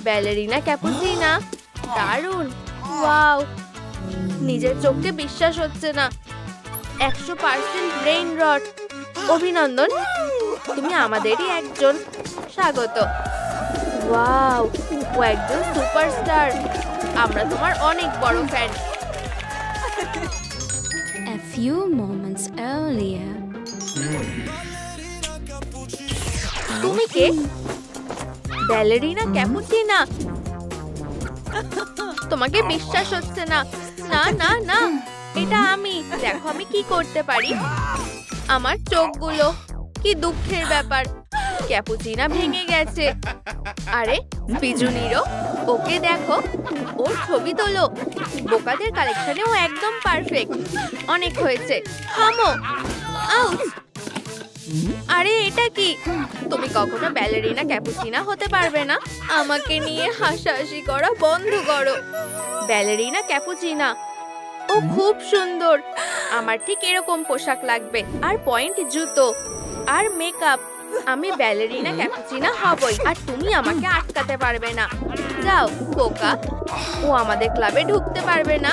Ballerina Cappuccina, দারুণ! Wow, নিজের চোখকে বিশ্বাস হচ্ছে না। 100% ব্রেইন রট। অভিনন্দন, তুমি আমাদেরই একজন। স্বাগত। ওয়াও, ও একজন সুপারস্টার। আমরা তোমার অনেক বড় fan. A few moments earlier. তুমি কে? Ballerina Cappuccina? তোমাকে বিশ্বাস হচ্ছে না। না না না, এটা আমি। দেখো আমি কি করতে পারি। আমার চোখগুলো, কি দুঃখের ব্যাপার। ক্যাপুচিনা ভেঙে গেছে। আরে বিজুনিরও, ওকে দেখো, ওর ছবি তোলো। বোকাদের কালেকশনে ও একদম পারফেক্ট। অনেক হয়েছে, থামো। আউচ! আরে এটা কি? তুমি কখনো ব্যালেরিনা ক্যাপুচিনা হতে পারবে না। আমাকে নিয়ে হাসাহাসি করা বন্ধ করো। ব্যালেরিনা ক্যাপুচিনা, ও খুব সুন্দর। আমার ঠিক এরকম পোশাক লাগবে, আর পয়েন্ট জুতো, আর মেকআপ। আমি ব্যালেরিনা ক্যাপুচিনা হবই, আর তুমি আমাকে আটকাতে পারবে না। যাও বোকা, ও আমাদের ক্লাবে ঢুকতে পারবে না।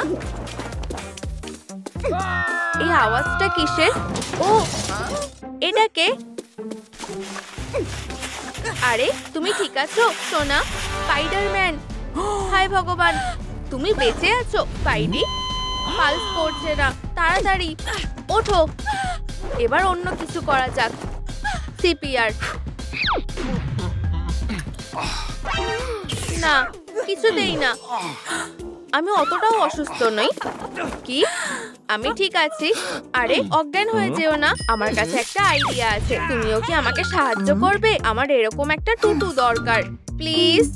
এই আওয়াজটা কিসের? ও, এটা কে? আরে তুমি ঠিক আছো সোনা? স্পাইডারম্যান! হায় ভগবান, তুমি বেঁচে আছো স্পাইডি? পালস পড়ছে না। তাড়াতাড়ি ওঠো। এবার অন্য কিছু করা যাক। সিপিআর। না, কিছুতেই না। আমি অতটাও অসুস্থ নই। কি? আমি ঠিক আছি। আরে অজ্ঞান হয়ে যেও না। আমার কাছে একটা আইডিয়া আছে। তুমিও কি আমাকে সাহায্য করবে? আমার এরকম একটা টুটু দরকার, প্লিজ।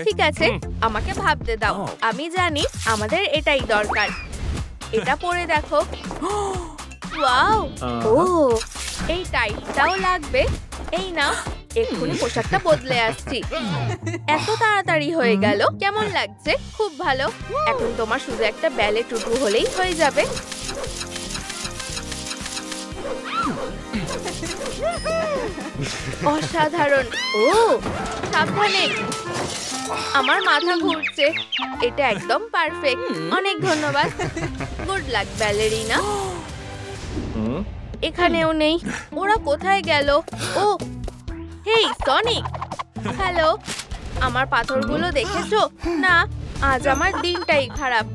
ঠিক আছে, আমাকে ভাবতে দাও। আমি জানি আমাদের এটাই দরকার। এটা পরে দেখো। ওয়াও! ও, এই টাইটাও লাগবে। এই নাও, এক্ষুনি পোশাকটা বদলে আসছি। এত তাড়াতাড়ি হয়ে গেল। কেমন লাগছে? খুব ভালো। এখন তোমার শুধু একটা ব্যালে টুটু হলেই হয়ে যাবে। অসাধারণ। ও, সাবধানে, আমার মাথা ঘুরছে। এটা একদম পারফেক্ট। অনেক ধন্যবাদ। Good luck ballerina. এখানেও নেই। ওরা কোথায় গেল? ও, হেই সনিক, হ্যালো। আমার পাথরগুলো দেখেছো? না, আজ আমার দিনটাই খারাপ।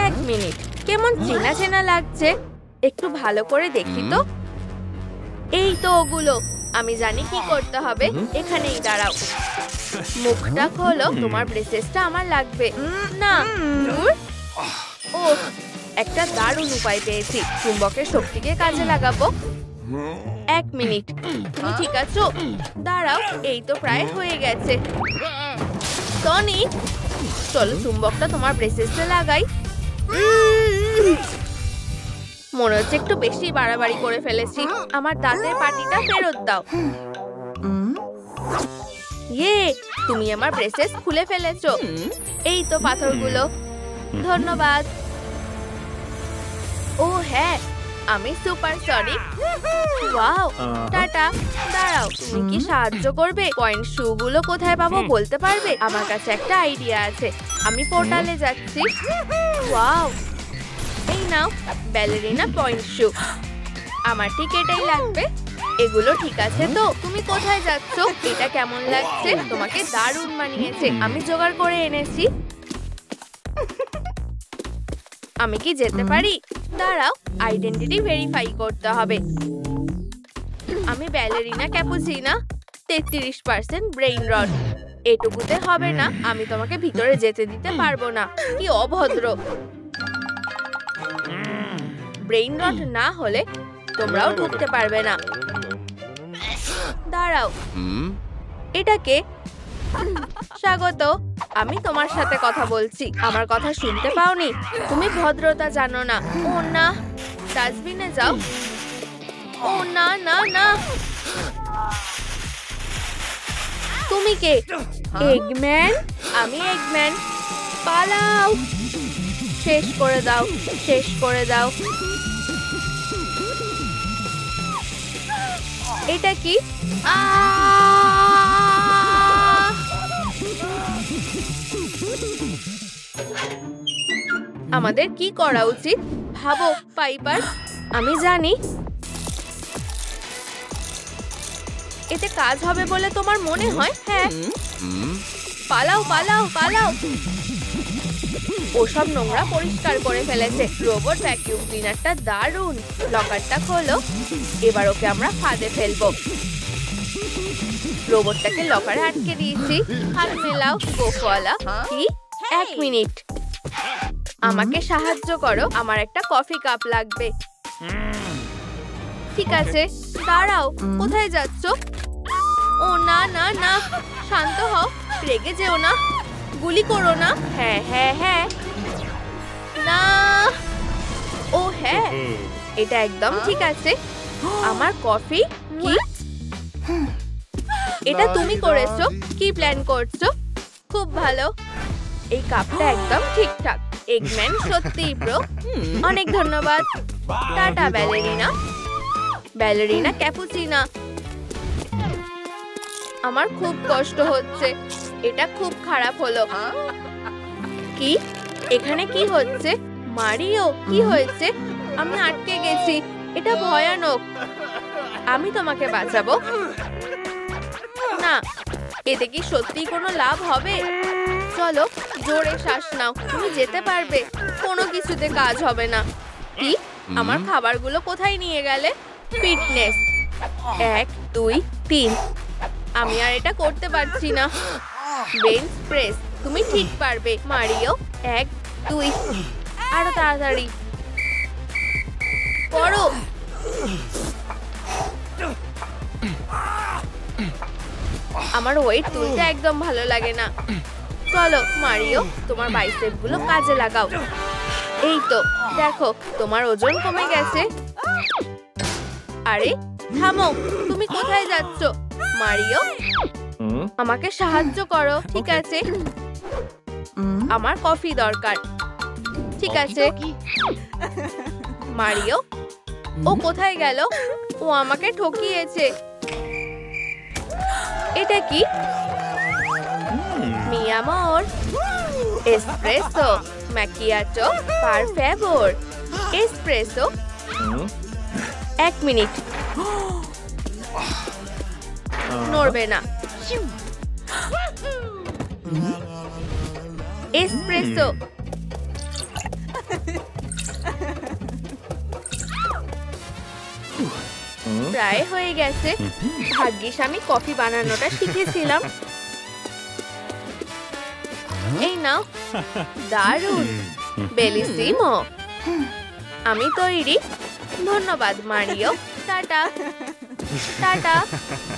1 মিনিট, কেমন চেনা চেনা লাগছে। একটু ভালো করে দেখি তো। এই তো ওগুলো। আমি জানি কি করতে হবে। এখানেই দাঁড়াও। মুখটা খোলো। তোমার ব্রেসেসটা আমার লাগবে। না, দূর। ও, একটা দারুণ উপায় পেয়েছি। চুম্বকের শক্তিকে কাজে লাগাবো। 1 মিনিট, তুমি ঠিক আছো? দাঁড়াও, এই তো প্রায় হয়ে গেছে। টনি, চলো চুম্বকটা তোমার ব্রেসেসে লাগাই। মনে হচ্ছে একটু বেশি বাড়াবাড়ি করে ফেলেছি। আমার দাঁতের পাটিটা ফেরত দাও। ইয়ে, তুমি আমার ব্রেসেস খুলে ফেলেছো। এই তো পাথরগুলো। ধন্যবাদ। ও হ্যাঁ, আমি সুপার সনিক। Wow, tata. দাঁড়াও, তুমি কি সাহায্য করবে? পয়েন্ট শু গুলো কোথায় পাবো বলতে পারবে? আমার কাছে একটা আইডিয়া আছে। আমি পোর্টালে যাচ্ছি। ওয়াও, এই নাও ব্যালেরিনা পয়েন্ট শু। আমার ঠিক এটাই লাগবে। এগুলো ঠিক আছে তো? তুমি কোথায় যাচ্ছ? এটা কেমন লাগছে? তোমাকে দারুণ মানিয়েছে। আমি জোগাড় করে এনেছি। আমি কি যেতে পারি? দাঁড়াও, আইডেন্টিটি ভেরিফাই করতে হবে। আমি ব্যালেরিনা ক্যাপুচিনা, 33% ব্রেইন রট। এটুকুতে হবে না। আমি তোমাকে ভিতরে যেতে দিতে পারবো না। কি অভদ্র! ব্রেইন রট না হলে তোমরাও ঢুকতে পারবে না। দাঁড়াও, এটাকে স্বাগত। আমি তোমার সাথে কথা বলছি। আমার কথা শুনতে পাওনি? তুমি ভদ্রতা জানো না। ও না, ডাস্টবিনে যাও। ও না না না। তুমি কে? এগম্যান? আমি এগম্যান। পালাও। শেষ করে দাও, শেষ করে দাও। এটা কি? আমাদের কি করা উচিত ভাবো পাইপার। আমি জানি এতে কাজ হবে বলে তোমার মনে হয়? হ্যাঁ, পালাও পালাও পালাও। ওসব নোংরা পরিষ্কার করে ফেলেছে। রোবট ভ্যাকিউম ক্লিনারটা দারুণ। লকারটা খোলো, এবার ওকে আমরা ফাঁদে ফেলবো। রোবটটাকে লকারে আটকে দিয়েছি। হাত মেলাও গোফওয়ালা। কি? 1 মিনিট, আমাকে সাহায্য করো, আমার একটা কফি কাপ লাগবে। ঠিক আছে, দাঁড়াও, কোথায় যাচ্ছ? ও না না না, শান্ত হও, রেগে যেও না, গুলি করো না। হ্যাঁ হ্যাঁ হ্যাঁ, না, ও হ্যাঁ, এটা একদম ঠিক আছে। আমার কফি? কি? এটা তুমি করেছো? কি প্ল্যান করছো? খুব ভালো, এই কাপটা একদম ঠিকঠাক। এগম্যান সত্যিই প্রো, অনেক ধন্যবাদ। Tata ballerina. Ballerina Cappuccina. আমার খুব কষ্ট হচ্ছে, এটা খুব খারাপ হলো। কি? এখানে কি হচ্ছে? মারিও, কি হয়েছে? আমি আটকে গেছি, এটা ভয়ানক। আমি তোমাকে বাঁচাবো। না, এতে কি সত্যি কোনো লাভ হবে? চলো, জোরে শ্বাস নাও, তুমি যেতে পারবে। কোনো কিছুতে কাজ হবে না। কি? আমার খাবারগুলো কোথায় নিয়ে গেলে? ফিটনেস 1 2 3। আমি আর এটা করতে পারছি না। বেঞ্চ প্রেস, তুমি ঠিক পারবে। মারিও 1 2, আরো তাড়াতাড়ি করো। আমার ওয়েট তুলতে একদম ভালো লাগে না। চলো মারিও, তোমার বাইসেপ গুলো কাজে লাগাও। এই তো, দেখো তোমার ওজন কমে গেছে। আরে থামো, তুমি কোথায় যাচ্ছ? মারিও, আমাকে সাহায্য করো। ঠিক আছে, আমার কফি দরকার। ঠিক আছে মারিও, ও কোথায় গেল? ও আমাকে ঠকিয়েছে। এটা কি? মি আমর, এসপ্রেসো ম্যাকিয়াটো পার ফেভর। এসপ্রেসো, 1 মিনিট, নড়বে না। এসপ্রেসো, প্রায় হয়ে গেছে। ভাগ্যিস আমি কফি বানানোটা শিখেছিলাম। এই নাও, দারুণ, বেলিসিমো। আমি তৈরি। ধন্যবাদ মারিও। Tata tata.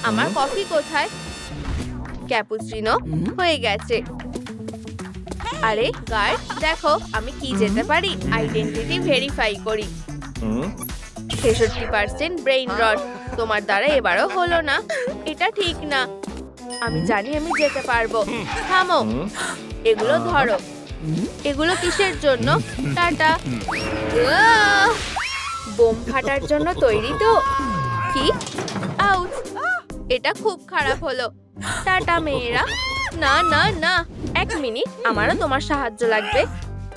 আমার কফি কোথায়? ক্যাপুচিনো হয়ে গেছে। আরে গার্ড, দেখো আমি কি যেতে পারি। আইডেন্টিটি ভেরিফাই করি। 66% ব্রেইন রট। তোমার দ্বারা এবারও হলো না, এটা ঠিক না। আমি জানি আমি যেতে পারবো। থামো, এগুলো ধরো। এগুলো কিসের জন্য? টাটা। বোম ফাটার জন্য তৈরি তো? কি? আউচ, এটা খুব খারাপ হলো। টাটা মেয়েরা। না না না, 1 মিনিট, আমারও তোমার সাহায্য লাগবে।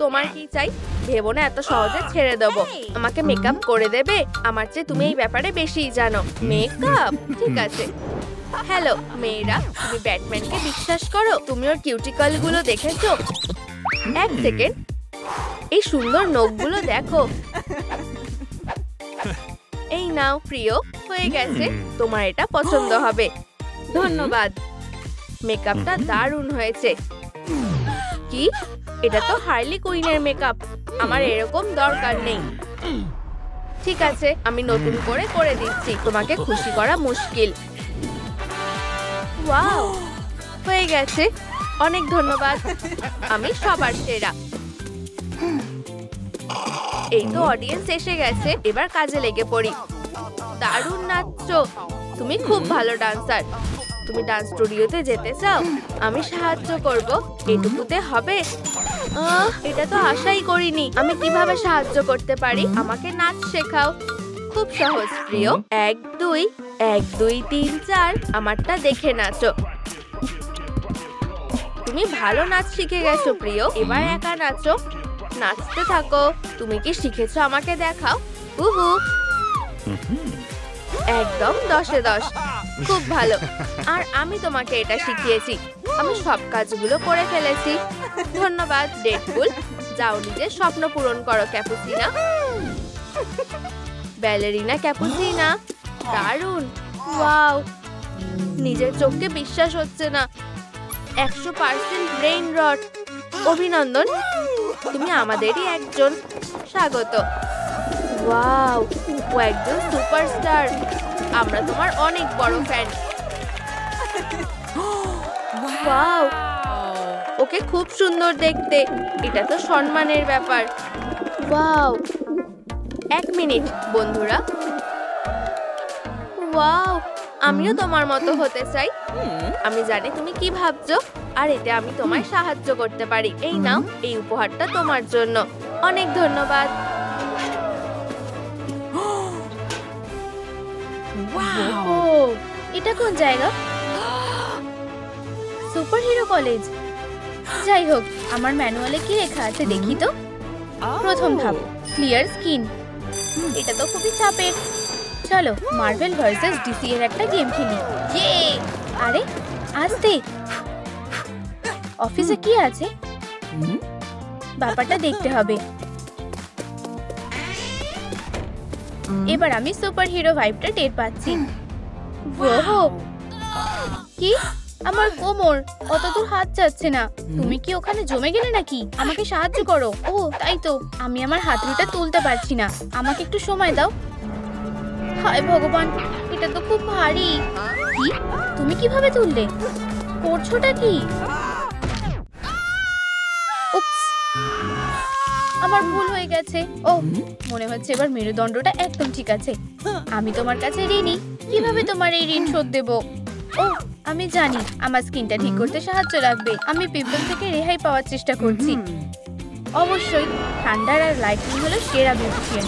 তোমার কি চাই? ভেবো না এত সহজে ছেড়ে দেবো। আমাকে মেকআপ করে দেবে? আমার চেয়ে তুমি এই ব্যাপারে বেশিই জানো। মেকআপ? ঠিক আছে। হ্যালো মেয়েরা, তুমি ব্যাটম্যানকে বিশ্বাস করো? তুমি ওর কিউটিকল গুলো দেখেছো? 1 সেকেন্ড, এই সুন্দর নখগুলো দেখো। এই নাও প্রিয়, হয়ে গেছে। তোমার এটা পছন্দ হবে। ধন্যবাদ, মেকআপটা দারুণ হয়েছে। কি? এটা তো হার্লি কুইনের মেকআপ। আমার এরকম দরকার নেই। ঠিক আছে, আমি নতুন করে দিচ্ছি। তোমাকে খুশি করা মুশকিল। ওয়াও, হয়ে গেছে। অনেক ধন্যবাদ, আমি সবার সেরা। এই তো অডিয়েন্স এসে গেছে, এবার কাজে লেগে পড়ি। দারুণ নাচছো, তুমি খুব ভালো ডান্সার। তুমি ডান্স স্টুডিওতে যেতে চাও? আমি সাহায্য করব। এটুকুতে হবে? এটা তো আশাই করিনি। আমি কিভাবে সাহায্য করতে পারি? আমাকে নাচ শেখাও। খুব সহজ প্রিয়। 1 2 1 2 3 4। আমারটা দেখে নাচো। তুমি ভালো নাচ শিখে গেছো প্রিয়, এবার একা নাচো। নাচতে থাকো। তুমি কি শিখেছো আমাকে দেখাও। উহু, একদম 10-এ 10। খুব ভালো। আর আমি তোমাকে এটা শিখিয়েছি। আমি সব কাজগুলো করে ফেলেছি। ধন্যবাদ ডেডপুল। যাও নিজের স্বপ্ন পূরণ করো ক্যাপুচিনা। ব্যালেরিনা ক্যাপুচিনা, দারুণ। ওয়াও, নিজের চোখকে বিশ্বাস হচ্ছে না। 100% ব্রেইন রট। অভিনন্দন, তুমি আমাদেরই একজন। স্বাগত। ওয়াও, ও একজন সুপারস্টার। আমরা তোমার অনেক বড় ফ্যান। ওয়াও, ওকে খুব সুন্দর দেখতে। এটা তো সম্মানের ব্যাপার। ওয়াও, 1 মিনিট বন্ধুরা। ওয়াও, আমিও তোমার মতো হতে চাই। আমি জানি তুমি কি ভাবছো, আর এতে আমি তোমায় সাহায্য করতে পারি। এই নাও, এই উপহারটা তোমার জন্য। অনেক ধন্যবাদ। ও, এটা কোন জায়গা? Superhero college. যাই হোক, আমার ম্যানুয়ালে কি লেখা আছে দেখি তো। প্রথম ধাপ, ক্লিয়ার স্কিন। এটা তো খুবই চাপের। চলো মার্ভেল ভার্সেস ডিসি এর একটা গেম খেলি। ইয়ে! আরে আস্তে। অফিসে কি আছে? ব্যাপারটা দেখতে হবে। এবার আমি সুপারহিরো ভাইবটা টের পাচ্ছি। ওহো, কি? আমার কোমর, অত দূর হাত যাচ্ছে না। তুমি কি ওখানে জমে গেলে নাকি? আমাকে সাহায্য করো। ও তাই তো, আমি আমার হাতুড়িটা তুলতে পারছি না। আমাকে একটু সময় দাও। হায় ভগবান, এটা তো খুব ভারী। কি? তুমি কিভাবে তুললে? করছোটা কি? উপস, আমার ভুল হয়ে গেছে। ও, মনে হচ্ছে এবার মেরুদণ্ডটা একদম ঠিক আছে। আমি তোমার কাছে ঋণী। কিভাবে তোমার এই ঋণ শোধ দেব? ও, আমি জানি, আমার স্কিনটা ঠিক করতে সাহায্য লাগবে। আমি পিম্পল থেকে রেহাই পাওয়ার চেষ্টা করছি। অবশ্যই, ঠান্ডার আর লাইটিং হলো সেরা বিউটিশিয়ান।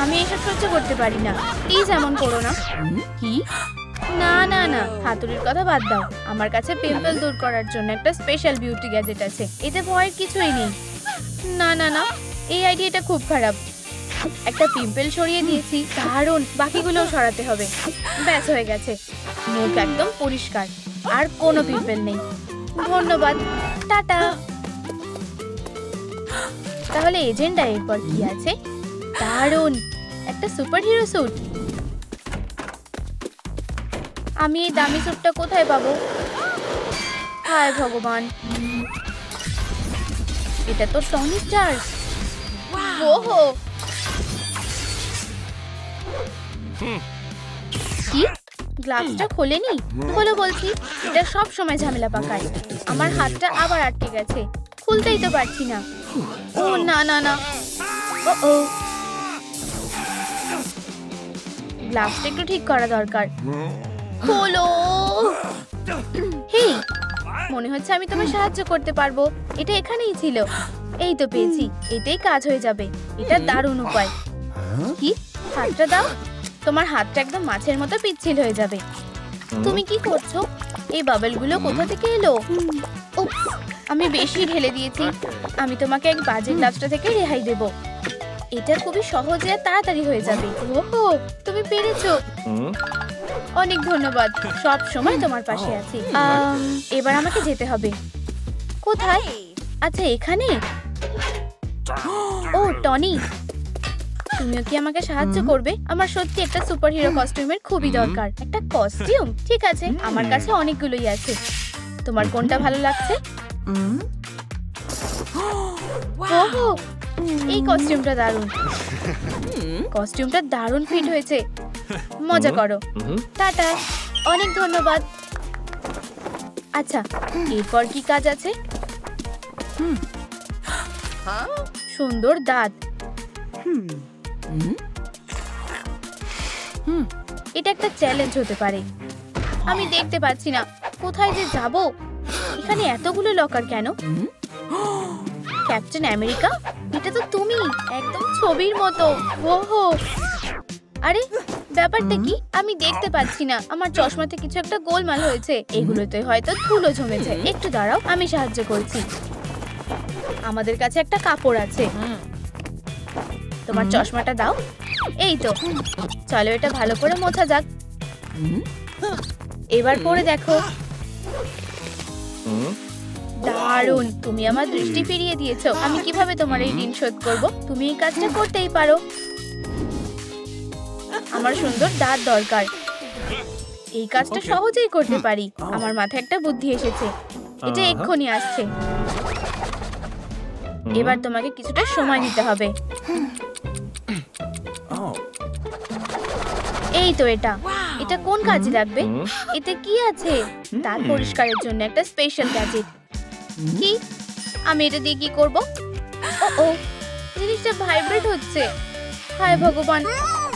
আমি এসব সহ্য করতে পারি না। প্লিজ এমন করো না। কি? না না না, হাতুড়ির কথা বাদ দাও। আমার কাছে পিম্পল দূর করার জন্য একটা স্পেশাল বিউটি গ্যাজেট আছে। এতে ভয়ের কিছুই নেই। না না না, এই আইডিয়াটা খুব খারাপ। একটা পিম্পল সরিয়ে দিয়েছি, দারুণ। বাকিগুলোও সরাতে হবে। ব্যাস হয়ে গেছে। মুখ একদম পরিষ্কার, আর কোনো পিম্পল নেই। ধন্যবাদ, টাটা। তাহলে এজেন্ডা এরপর কি আছে? দারুণ, একটা সুপারহিরো স্যুট। আমি এই দামি স্যুটটা কোথায় পাবো? হায় ভগবান, এটা তো টনি স্টার। ওহো, কি? গ্লাভসটা খোলেনি? খোলো বলছি। এটা সব সময় ঝামেলা পাকায়। আমার হাতটা আবার আটকে গেছে, খুলতেই তো পারছি না। ও না না না, ও গ্লাভসটা একটু ঠিক করা দরকার। খোলো। হেই, মনে হচ্ছে আমি তোমায় সাহায্য করতে পারবো। এটা এখানেই ছিল। এই তো পেয়েছি। এটাই কাজ হয়ে যাবে। এটা দারুণ উপায়। কি? হাতটা দাও। তোমার হাতটা একদম মাছের মতো পিচ্ছিল হয়ে যাবে। তুমি কি করছো? এই বাবলগুলো কোথা থেকে এলো? উপস, আমি বেশি ঢেলে দিয়েছি। আমি তোমাকে এক বাজে গ্লাভসটা থেকে রেহাই দেব। এটা খুবই সহজে আর তাড়াতাড়ি হয়ে যাবে। ওহো, তুমি পেরেছো। অনেক ধন্যবাদ। সব সময় তোমার পাশে আছি। এবার আমাকে যেতে হবে। কোথায়? আচ্ছা, এখানে। ও টনি, তুমিও কি আমাকে সাহায্য করবে? আমার সত্যি একটা সুপারহিরো কস্টিউমের খুবই দরকার। একটা কস্টিউম? ঠিক আছে, আমার কাছে অনেকগুলোই আছে। তোমার কোনটা ভালো লাগছে? ওহো, এই কস্টিউমটা দারুণ। কস্টিউমটা দারুণ ফিট হয়েছে। মজা করো। টাটা, অনেক ধন্যবাদ। আচ্ছা, এরপর কি কাজ আছে? সুন্দর দাঁত। এটা একটা চ্যালেঞ্জ হতে পারে। আমি দেখতে পাচ্ছি না কোথায় যে যাব। এখানে এতগুলো লকার কেন? ক্যাপ্টেন আমেরিকা, এটা তো তুমি, একদম ছবির মতো। ওহো, আরে ব্যাপারটা কি? আমি দেখতে পাচ্ছি না। আমার চশমাতে কিছু একটা গোলমাল হয়েছে। এগুলোতে হয়তো ধুলো জমেছে। একটু দাঁড়াও, আমি সাহায্য করছি। আমাদের কাছে একটা কাপড় আছে। তোমার চশমাটা দাও। এই তো, চলো এটা ভালো করে মোছা যাক। এবার পরে দেখো। দারুণ, তুমি আমার দৃষ্টি ফিরিয়ে দিয়েছো। আমি কিভাবে তোমার এই ঋণ শোধ করব? তুমি এই কাজটা করতেই পারো। আমার সুন্দর দাঁত দরকার। এই কাজটা সহজেই করতে পারি। আমার মাথায় একটা বুদ্ধি এসেছে। এটা এক্ষুনি আসছে। এবার তোমাকে কিছুটা সময় নিতে হবে। এই তো, এটা কোন কাজে লাগবে? এতে কি আছে? দাঁত পরিষ্কারের জন্য একটা স্পেশাল গ্যাজেট। কি? আমি এটা দিয়ে কি করব? ও, জিনিসটা ভাইব্রেট হচ্ছে। হায় ভগবান,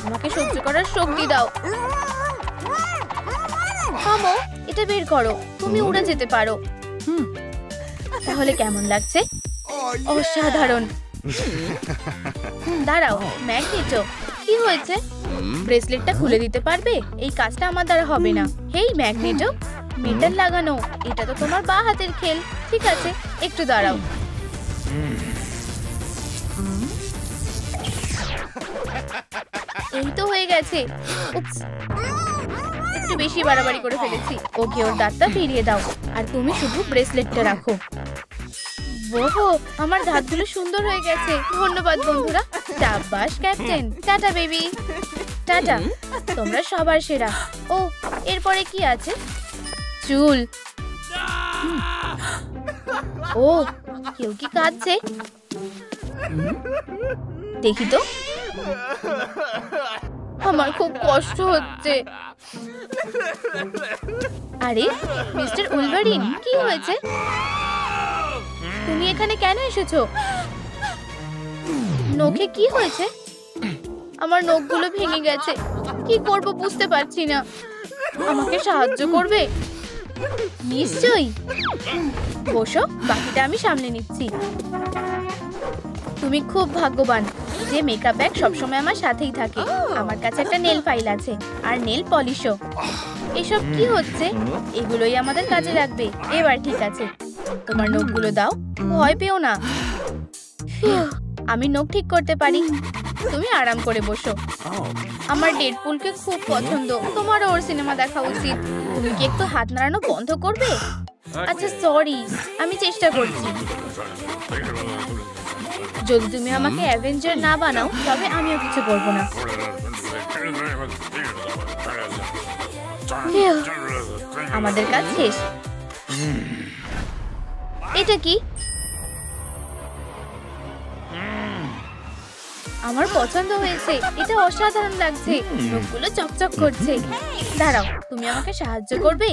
আমাকে সহ্য করার শক্তি দাও। থামো, এটা বের করো। তুমি উড়ে যেতে পারো। তাহলে কেমন লাগছে? অসাধারণ। দাঁড়াও, ম্যাগনেটো, কি হয়েছে? ব্রেসলেটটা খুলে দিতে পারবে? এই কাজটা আমার দ্বারা হবে না। হেই ম্যাগনেটো, মেটাল লাগানো, এটা তো তোমার বাঁ হাতের খেল। ঠিক আছে, একটু দাঁড়াও। এই তো হয়ে গেছে। উপস, একটু বেশি বাড়াবাড়ি করে ফেলেছি। ওকে, ওর দাঁতটা ফিরিয়ে দাও। আর তুমি শুধু ব্রেসলেটটা রাখো। ওহো, আমার দাঁতগুলো সুন্দর হয়ে গেছে। ধন্যবাদ বন্ধুরা। সাবাস ক্যাপ্টেন। Tata baby. টাটা, তোমরা সবার সেরা। ও, এরপরে কি আছে? চুল। ও, কেউ কি কাঁদছে? দেখি তো। আমার খুব কষ্ট হচ্ছে। আরে মিস্টার উলভারিন, কি হয়েছে? তুমি এখানে কেন এসেছো? নখে কি হয়েছে? আমার নখগুলো ভেঙে গেছে। কি করব বুঝতে পারছি না। আমাকে সাহায্য করবে? নিশ্চয়ই। বসো, বাকিটা আমি সামলে নিচ্ছি। তুমি খুব ভাগ্যবান যে মেকআপ ব্যাগ সবসময় আমার সাথেই থাকে। আমার কাছে একটা নেল ফাইল আছে আর নেল পলিশও। এসব কি হচ্ছে? এগুলোই আমাদের কাজে লাগবে। এবার ঠিক আছে, তোমার নখগুলো দাও। ভয় পেও না। আমি নখ ঠিক করতে পারি। তুমি আরাম করে বসো। আমার ডেডপুলকে খুব পছন্দ। তোমারও ওর সিনেমা দেখা উচিত। তুমি কি একটু হাত নাড়ানো বন্ধ করবে? আচ্ছা সরি, আমি চেষ্টা করছি। যদি তুমি আমাকে অ্যাভেঞ্জার না বানাও তবে আমিও কিছু করব না। আমাদের কাজ শেষ। এটা কি? আমার পছন্দ হয়েছে। এটা অসাধারণ লাগছে। নখগুলো চকচক করছে। দাঁড়াও, তুমি আমাকে সাহায্য করবে?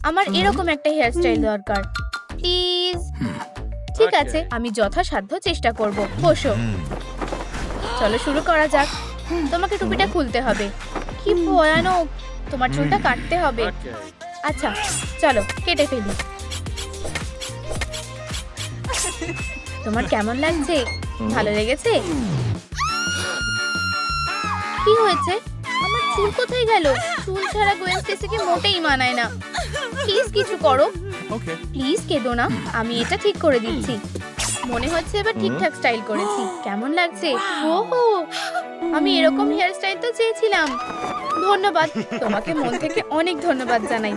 আমার এরকম একটা হেয়ার স্টাইল দরকার, প্লিজ। ঠিক আছে, আমি যথাসাধ্য চেষ্টা করব। বসো। চলো শুরু করা যাক। তোমাকে টুপিটা খুলতে হবে। কি ভয়ানক। তোমার চুলটা কাটতে হবে। আচ্ছা, চলো কেটে ফেলি। তোমার কেমন লাগছে? ভালো লেগেছে? কি হয়েছে? আমার চুল কোথায় গেল? চুল ছাড়া গোয়েন স্টেসিকে মোটেই মানায় না। প্লিজ কিছু করো। প্লিজ কেঁদো না, আমি এটা ঠিক করে দিচ্ছি। মনে হচ্ছে এবার ঠিকঠাক স্টাইল করেছি। কেমন লাগছে? ওহো, আমি এরকম হেয়ার স্টাইল তো চেয়েছিলাম। ধন্যবাদ, তোমাকে মন থেকে অনেক ধন্যবাদ জানাই।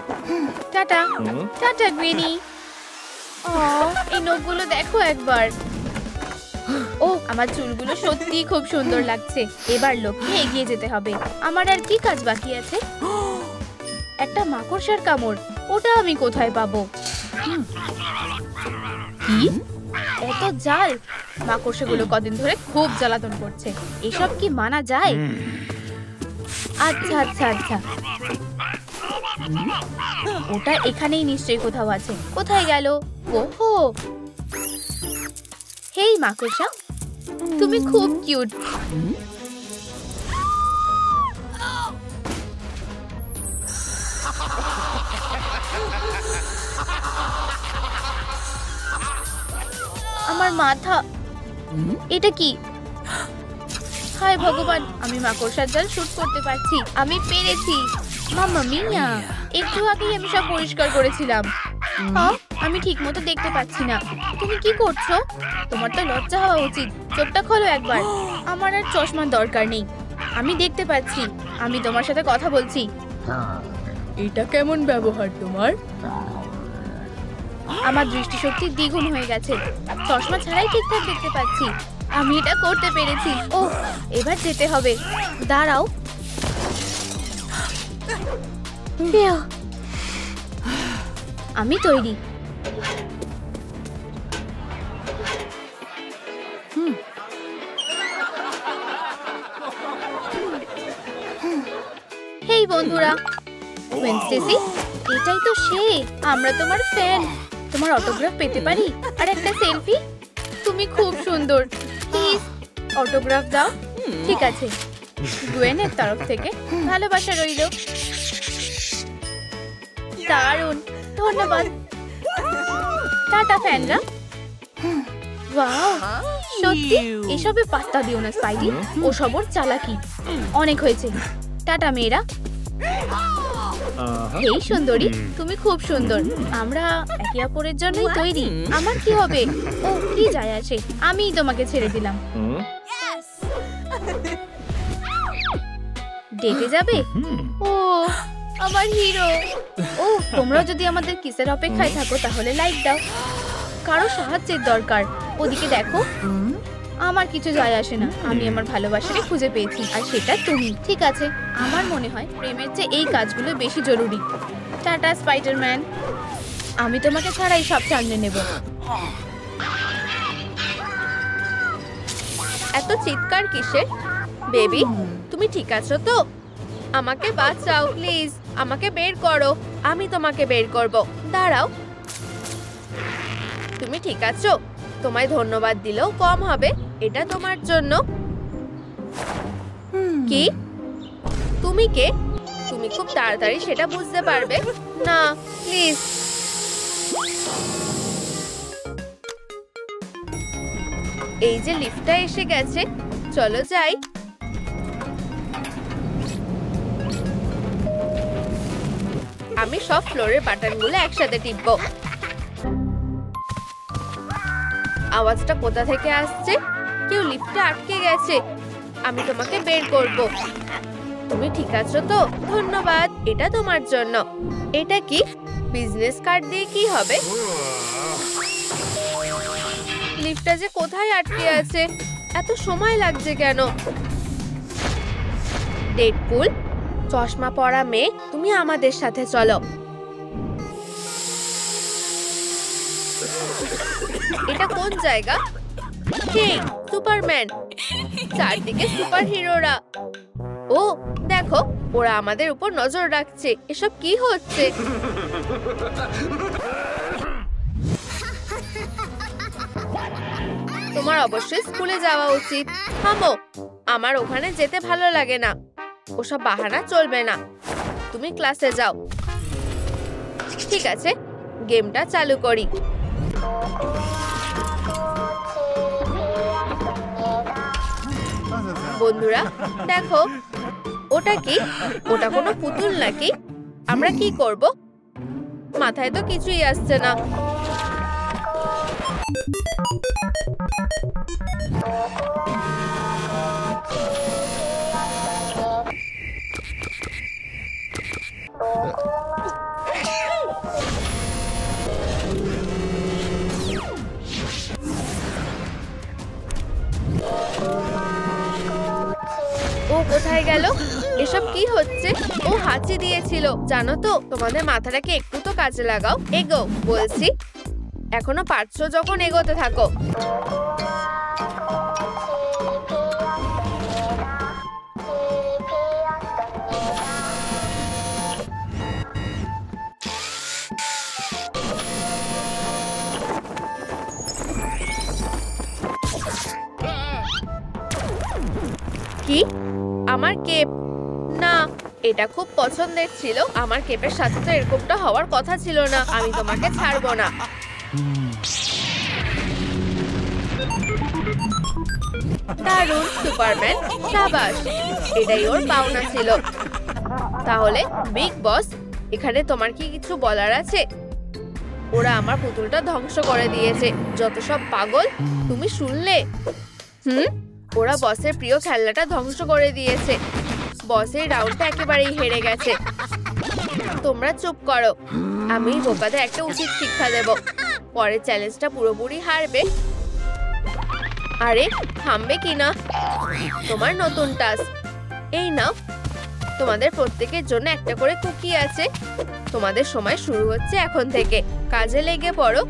টাটা। টাটা গ্রিনি। এই নখগুলো দেখো একবার। ও, আমার চুলগুলো সত্যি খুব সুন্দর লাগছে। এবার লক্ষ্যে এগিয়ে যেতে হবে। আমার আর কি কাজ বাকি আছে? একটা মাকড়সার কামড়। ওটা আমি কোথায় পাবো? কি? এত জাল! মাকড়সাগুলো কদিন ধরে খুব জ্বালাতন করছে। এসব কি মানা যায়? আচ্ছা আচ্ছা আচ্ছা, ওটা এখানেই নিশ্চয়ই কোথাও আছে। কোথায় গেল? ওহো, হেই মাকড়সা, তুমি খুব কিউট। আমার মাথা। এটা কি? হায় ভগবান, আমি মাকড়সার জাল শুট করতে পারছি। আমি পেরেছি। মাম্মা মিয়া, একটু আগেই আমি সব পরিষ্কার করেছিলাম। আমি ঠিক মতো দেখতে পাচ্ছি না। তুমি কি করছো? তোমার তো লজ্জা হওয়া উচিত। চোখটা খোলো একবার। আমার আর চশমার দরকার নেই, আমি দেখতে পাচ্ছি। আমি তোমার সাথে কথা বলছি। এটা কেমন ব্যবহার তোমার? আমার দৃষ্টিশক্তি দ্বিগুণ হয়ে গেছে, চশমা ছাড়াই ঠিকঠাক দেখতে পাচ্ছি। আমি এটা করতে পেরেছি। ও, এবার যেতে হবে। দাঁড়াও। ফিউ, আমি তৈরি। হেই বন্ধুরা, ওয়েনস্টেসি, এটাই তো সে। আমরা তোমার ফ্যান। তোমার অটোগ্রাফ পেতে পারি? আর একটা সেলফি? তুমি খুব সুন্দর, প্লিজ অটোগ্রাফ দাও। ঠিক আছে, গুয়েনের তরফ থেকে ভালোবাসা রইল। দারুণ, ধন্যবাদ। টাটা ফ্যানরা। ওয়াও, সত্যি এসবে পাত্তা দিও না স্পাইডি, ওসব ওর চালাকি। অনেক হয়েছে, টাটা মেয়েরা। হেই সুন্দরী, তুমি খুব সুন্দর। আমরা একে অপরের জন্যই তৈরি। আমার কি হবে? ও, কি যায় আসে, আমিই তোমাকে ছেড়ে দিলাম। ডেটে যাবে? ও আমার হিরো। ও, তোমরা যদি আমাদের কিসের অপেক্ষায় থাকো তাহলে লাইক দাও। কারো সাহায্যের দরকার? ওদিকে দেখো। আমার কিছু যায় আসে না, আমি আমার ভালোবাসাকে খুঁজে পেয়েছি, আর সেটা তুমি। ঠিক আছে, আমার মনে হয় প্রেমের চেয়ে এই কাজগুলো বেশি জরুরি। টাটা স্পাইডারম্যান, আমি তোমাকে ছাড়াই সব সামনে নেব। এত চিৎকার কিসের? বেবি, তুমি ঠিক আছো তো? আমাকে বাঁচাও প্লিজ, আমাকে বের করো। আমি তোমাকে বের করব। দাঁড়াও, তুমি ঠিক আছো? তোমায় ধন্যবাদ দিলেও কম হবে, এটা তোমার জন্য। কি? তুমি কে? তুমি খুব তাড়াতাড়ি সেটা বুঝতে পারবে না, প্লিজ। এই যে লিফটটা এসে গেছে, চলো যাই। আমি সব ফ্লোরের বাটনগুলো একসাথে টিপবো। আওয়াজটা কোথা থেকে আসছে? কেউ লিফটে আটকে গেছে। আমি তোমাকে বের করব। তুমি ঠিক আছো তো? ধন্যবাদ, এটা তোমার জন্য। এটা কি? বিজনেস কার্ড দিয়ে কি হবে? লিফটটা যে কোথায় আটকে আছে, এত সময় লাগছে কেন? ডেডপুল, চশমা পরা মেয়ে, তুমি আমাদের সাথে চলো। এটা কোন জায়গা? হে, সুপারম্যান। চারদিকে সুপার হিরোরা। ও দেখো, ওরা আমাদের উপর নজর রাখছে। এসব কি হচ্ছে? তোমার অবশ্যই স্কুলে যাওয়া উচিত। থামো, আমার ওখানে যেতে ভালো লাগে না। ওসব বাহানা চলবে না। তুমি ক্লাসে যাও। ঠিক আছে, গেমটা চালু করি। বন্ধুরা দেখো, ওটা কি? ওটা কোনো পুতুল নাকি? আমরা কি করব? মাথায় তো কিছুই আসছে না। ও কোথায় গেল? এসব কি হচ্ছে? ও হাঁচি দিয়েছিল। জানো তো, তোমাদের মাথাটাকে একটু তো কাজে লাগাও। এগো বলছি। এখনো পারছো যখন, এগোতে থাকো। কি? আমার কেপ? না, এটা খুব পছন্দের ছিল। আমার কেপের সাথে তো এরকমটা হওয়ার কথা ছিল না। আমি তোমাকে ছাড়বো না। দারুণ সুপারম্যান, শাবাশ। এটাই ওর পাওনা ছিল। তাহলে বিগ বস, এখানে তোমার কি কিছু বলার আছে? ওরা আমার পুতুলটা ধ্বংস করে দিয়েছে। যত সব পাগল। তুমি শুনলে? ওরা বসের প্রিয় খেলনাটা ধ্বংস করে দিয়েছে। বসের রাউন্ডটা একেবারেই হেরে গেছে। তোমরা চুপ করো। আমি বোকাদের একটা উচিত শিক্ষা দেব। পরের চ্যালেঞ্জটা পুরোপুরি হারবে। আরে থামবে কিনা? তোমার নতুন টাস্ক। এই নাও, তোমাদের প্রত্যেকের জন্য একটা করে কুকি আছে। তোমাদের সময় শুরু হচ্ছে এখন থেকে। কাজে লেগে পড়ো।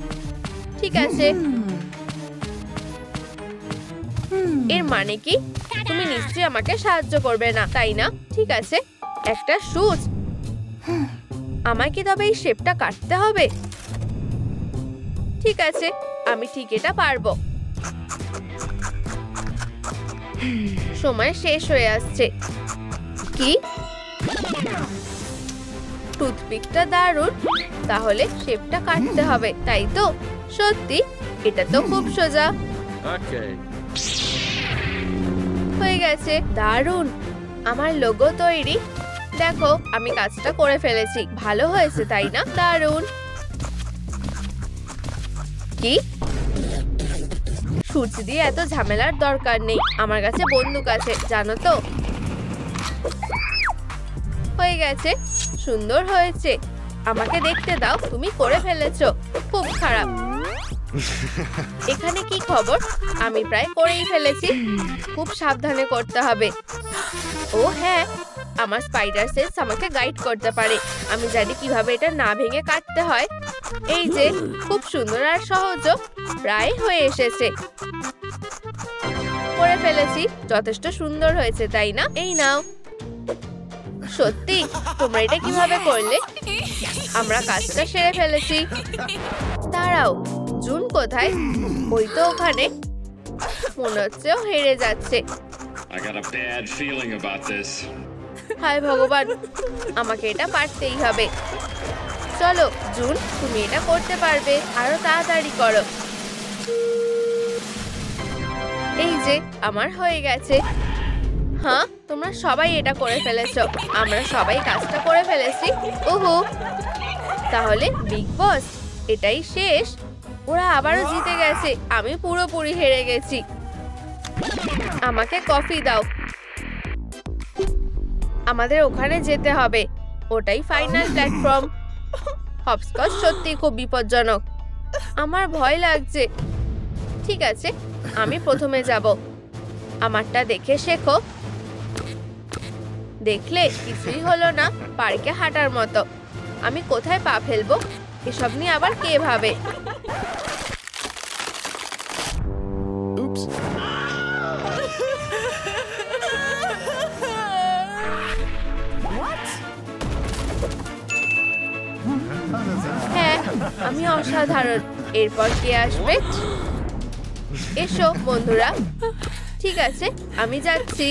ঠিক আছে। এর মানে কি? তুমি নিশ্চয়ই আমাকে সাহায্য করবে না, তাই না? ঠিক আছে, একটা সুচ। আমায় কি তবে এই শেপটা কাটতে হবে? ঠিক আছে, আমি ঠিক এটা পারবো। সময় শেষ হয়ে আসছে। কি? টুথপিকটা দারুণ। তাহলে শেপটা কাটতে হবে, তাই তো? সত্যি? এটা তো খুব সোজা। হয়ে গেছে। দারুণ। আমার লোগো তৈরি। দেখো, আমি কাজটা করে ফেলেছি। ভালো হয়েছে, তাই না? দারুণ। কি? সূচ দিয়ে এত ঝামেলার দরকার নেই। আমার কাছে বন্দুক আছে, জানো তো। হয়ে গেছে। সুন্দর হয়েছে। আমাকে দেখতে দাও। তুমি করে ফেলেছো। খুব খারাপ। এখানে কি খবর? আমি প্রায় করেই ফেলেছি। খুব সাবধানে করতে হবে। ও হ্যাঁ, আমার স্পাইডার সেন্স আমাকে গাইড করতে পারে। আমি জানি কিভাবে এটা না ভেঙে কাটতে হয়। এই যে, খুব সুন্দর আর সহজ। প্রায় হয়ে এসেছে। করে ফেলেছি। যথেষ্ট সুন্দর হয়েছে, তাই না? এই নাও। সত্যি? তোমরা এটা কিভাবে করলে? আমরা কাজটা সেরে ফেলেছি। দাঁড়াও, জুন কোথায়? ওই তো ওখানে। মনে হচ্ছে ও হেরে যাচ্ছে। হায় ভগবান, আমাকে এটা পারতেই হবে। চলো জুন, তুমি এটা করতে পারবে। আরো তাড়াতাড়ি করো। এই যে, আমার হয়ে গেছে। হ্যাঁ, তোমরা সবাই এটা করে ফেলেছো। আমরা সবাই কাজটা করে ফেলেছি। ওহো, তাহলে বিগ বস, এটাই শেষ? ওরা আবারও জিতে গেছে। আমি পুরোপুরি হেরে গেছি। আমাকে কফি দাও। আমাদের ওখানে যেতে হবে। ওটাই ফাইনাল প্ল্যাটফর্ম। হপস্কচ সত্যি খুব বিপজ্জনক। আমার ভয় লাগছে। ঠিক আছে, আমি প্রথমে যাব। আমারটা দেখে শেখো। দেখলে কিছুই হলো না। পার্কে হাঁটার মতো। আমি কোথায় পা ফেলবো এসব নিয়ে আবার কে ভাবে? হ্যাঁ, আমি অসাধারণ। এরপর কে আসবে? এসো বন্ধুরা। ঠিক আছে, আমি যাচ্ছি।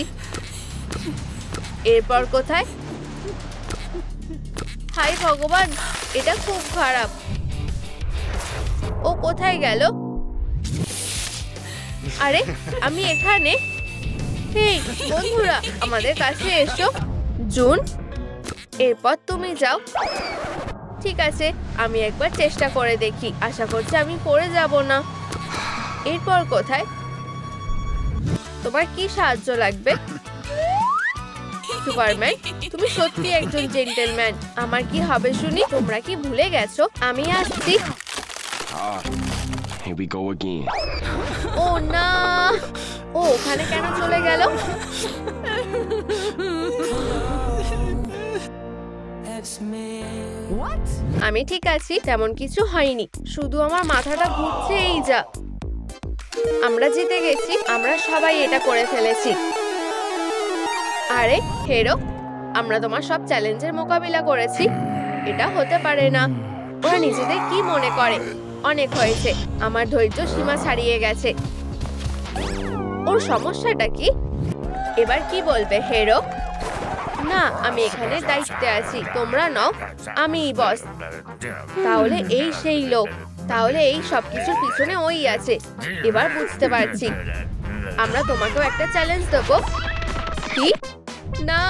এরপর কোথায়? হায় ভগবান, এটা খুব খারাপ। ও কোথায় গেল? আরে, আমি এখানে। হেই বন্ধুরা, আমাদের কাছে এসো। জুন, এরপর তুমি যাও। ঠিক আছে, আমি একবার চেষ্টা করে দেখি। আশা করছি আমি পড়ে যাব না। এরপর কোথায়? তোমার কি সাহায্য লাগবে? সুপারম্যান, তুমি সত্যি একজন জেন্টলম্যান। আমার কি হবে শুনি? তোমরা কি ভুলে গেছো? আমি আসছি। Here we go again. ও না, ও ওখানে কেন চলে গেল? আমি ঠিক আছি, তেমন কিছু হয়নি। শুধু আমার মাথাটা ঘুরছে, এই যা। আমরা জিতে গেছি। আমরা সবাই এটা করে ফেলেছি। আরে হেরো, আমরা তোমার সব চ্যালেঞ্জের মোকাবিলা করেছি। এটা হতে পারে না। ওরা নিজেদের কি মনে করে? অনেক হয়েছে। আমার ধৈর্য সীমা ছাড়িয়ে গেছে। ওর সমস্যাটা কি? এবার কি বলবে হেরো? না, আমি এখানে দায়িত্বে আছি। তোমরা নও, আমিই বস। তাহলে এই সেই লোক। তাহলে এই সবকিছুর পিছনে ওই আছে। এবার বুঝতে পারছি। আমরা তোমাকেও একটা চ্যালেঞ্জ দেবো। কি? না,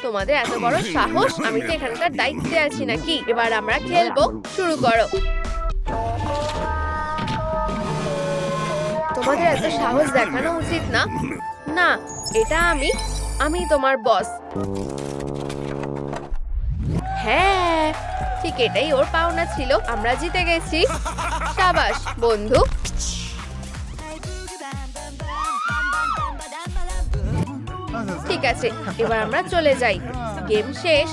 তোমাদের এত বড় সাহস! আমি তো এখানকার দায়িত্বে আছি নাকি? এবার আমরা খেলবো। শুরু করো। আমাদের এত সাহস দেখানো উচিত না। না, এটা আমি তোমার বস। হ্যাঁ, ঠিক এটাই ওর পাওনা ছিল। আমরা জিতে গেছি। সাবাস বন্ধু। ঠিক আছে, এবার আমরা চলে যাই। গেম শেষ।